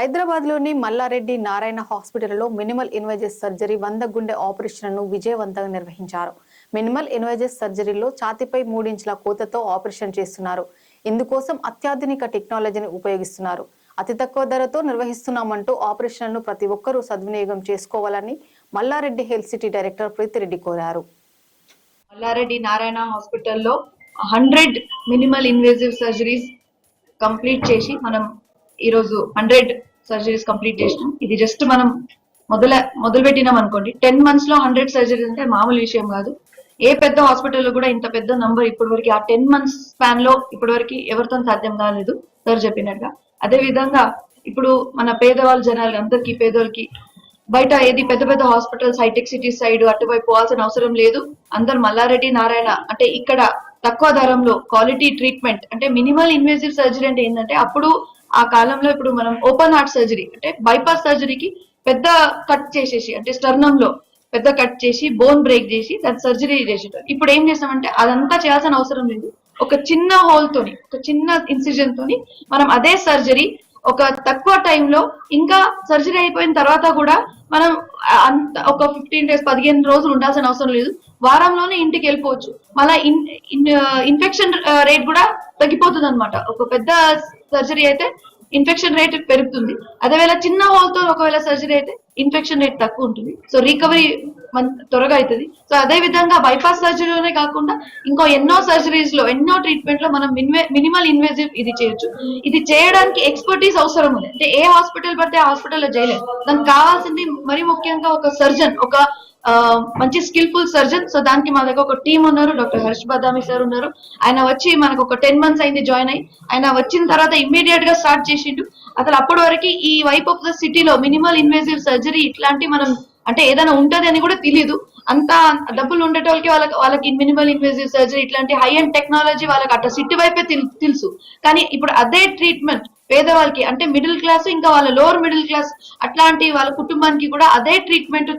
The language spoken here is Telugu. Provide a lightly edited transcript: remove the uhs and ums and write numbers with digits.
హైదరాబాద్లోని మల్లారెడ్డి నారాయణ హాస్పిటల్లో మినిమల్ ఇన్వేజివ్ సర్జరీ 100 గుండె ఆపరేషన్ను విజయవంతంగా నిర్వహించారు. మినిమల్ ఇన్వేజివ్ సర్జరీలో ఛాతీపై 3 ఇంచుల కోతతో ఆపరేషన్ చేస్తున్నారు. ఇందుకోసం అత్యాధునిక టెక్నాలజీని ఉపయోగిస్తున్నారు. అతి తక్కువ ధరతో నిర్వహిస్తున్నామంటూ ఆపరేషన్ను ప్రతి ఒక్కరూ సద్వినియోగం చేసుకోవాలని Malla Reddy health city director Preethi Reddy కోరారు. మల్లారెడ్డి నారాయణ హాస్పిటల్లో 100 మినిమల్ ఇన్వేజివ్ సర్జరీస్ కంప్లీట్ చేసి మనం ఈరోజు 100 సర్జరీస్ కంప్లీట్ చేసినాం. ఇది జస్ట్ మనం మొదలు పెట్టినాం అనుకోండి. 10 months లో 100 సర్జరీస్ అంటే మామూలు విషయం కాదు. ఏ పెద్ద హాస్పిటల్లో కూడా ఇంత పెద్ద నంబర్ ఇప్పటి వరకు ఆ 10 months స్పాన్ లో ఇప్పటి వరకు ఎవరితో సాధ్యం కాలేదు సార్ చెప్పినట్టుగా. అదే విధంగా ఇప్పుడు మన పేదవాళ్ళ జనాలు అందరికీ పేదోళ్ళకి బయట ఏది పెద్ద పెద్ద హాస్పిటల్స్ హైటెక్ సిటీ సైడ్ అటువైపు పోవాల్సిన అవసరం లేదు. అందరు మల్లారెడ్డి నారాయణ అంటే ఇక్కడ తక్కువ ధరంలో క్వాలిటీ ట్రీట్మెంట్ అంటే మినిమల్ ఇన్వేజివ్ సర్జరీ అంటే ఏంటంటే అప్పుడు ఆ కాలంలో ఇప్పుడు మనం ఓపెన్ హార్ట్ సర్జరీ అంటే బైపాస్ సర్జరీకి పెద్ద కట్ చేసేసి అంటే స్టర్నం లో పెద్ద కట్ చేసి బోన్ బ్రేక్ చేసి దాని సర్జరీ చేసేటారు. ఇప్పుడు ఏం చేస్తామంటే అదంతా చేయాల్సిన అవసరం లేదు. ఒక చిన్న హోల్ తోని ఒక చిన్న ఇన్సిజన్ తోని మనం అదే సర్జరీ ఒక తక్కువ టైంలో ఇంకా సర్జరీ అయిపోయిన తర్వాత కూడా మనం అంత ఒక 15 days 15 రోజులు ఉండాల్సిన అవసరం లేదు. వారంలోనే ఇంటికి వెళ్ళిపోవచ్చు. మళ్ళీ ఇన్ఫెక్షన్ రేట్ కూడా తగ్గిపోతుంది అనమాట. ఒక పెద్ద సర్జరీ అయితే ఇన్ఫెక్షన్ రేట్ పెరుగుతుంది. అదేవేళ చిన్న హోల్తో ఒకవేళ సర్జరీ అయితే ఇన్ఫెక్షన్ రేట్ తక్కువ ఉంటుంది. సో రికవరీ త్వరగా అవుతుంది. సో అదే విధంగా బైపాస్ సర్జరీలోనే కాకుండా ఇంకో ఎన్నో సర్జరీస్ లో ఎన్నో ట్రీట్మెంట్ లో మనం మినిమల్ ఇన్వేజివ్ ఇది చేయొచ్చు. ఇది చేయడానికి ఎక్స్పర్టీస్ అవసరం ఉంది. అంటే ఏ హాస్పిటల్ పడితే ఆ హాస్పిటల్లో చేయలేదు. దానికి కావాల్సింది మరి ముఖ్యంగా ఒక సర్జన్, ఒక మంచి స్కిల్ఫుల్ సర్జన్. సో దానికి మా దగ్గర ఒక టీం ఉన్నారు. డాక్టర్ హర్ష్ బదామి సార్ ఉన్నారు. ఆయన వచ్చి మనకు ఒక 10 months అయింది జాయిన్ అయ్యి. ఆయన వచ్చిన తర్వాత ఇమ్మీడియట్ గా స్టార్ట్ చేసిండు. అసలు అప్పటి వరకు ఈ వైప్ ఆఫ్ ద సిటీలో మినిమల్ ఇన్వేజివ్ సర్జరీ ఇట్లాంటి మనం అంటే ఏదైనా ఉంటది అని కూడా తెలియదు. అంత డబ్బులు ఉండేటోళ్ళకి వాళ్ళకి మినిమల్ ఇన్వేజివ్ సర్జరీ ఇట్లాంటి హై అండ్ టెక్నాలజీ వాళ్ళకి అట్లా సిటీ వైపే తెలుసు. కానీ ఇప్పుడు అదే ట్రీట్మెంట్ పేదవాళ్ళకి అంటే మిడిల్ క్లాస్ ఇంకా వాళ్ళ లోవర్ మిడిల్ క్లాస్ అట్లాంటి వాళ్ళ కుటుంబానికి కూడా అదే ట్రీట్మెంట్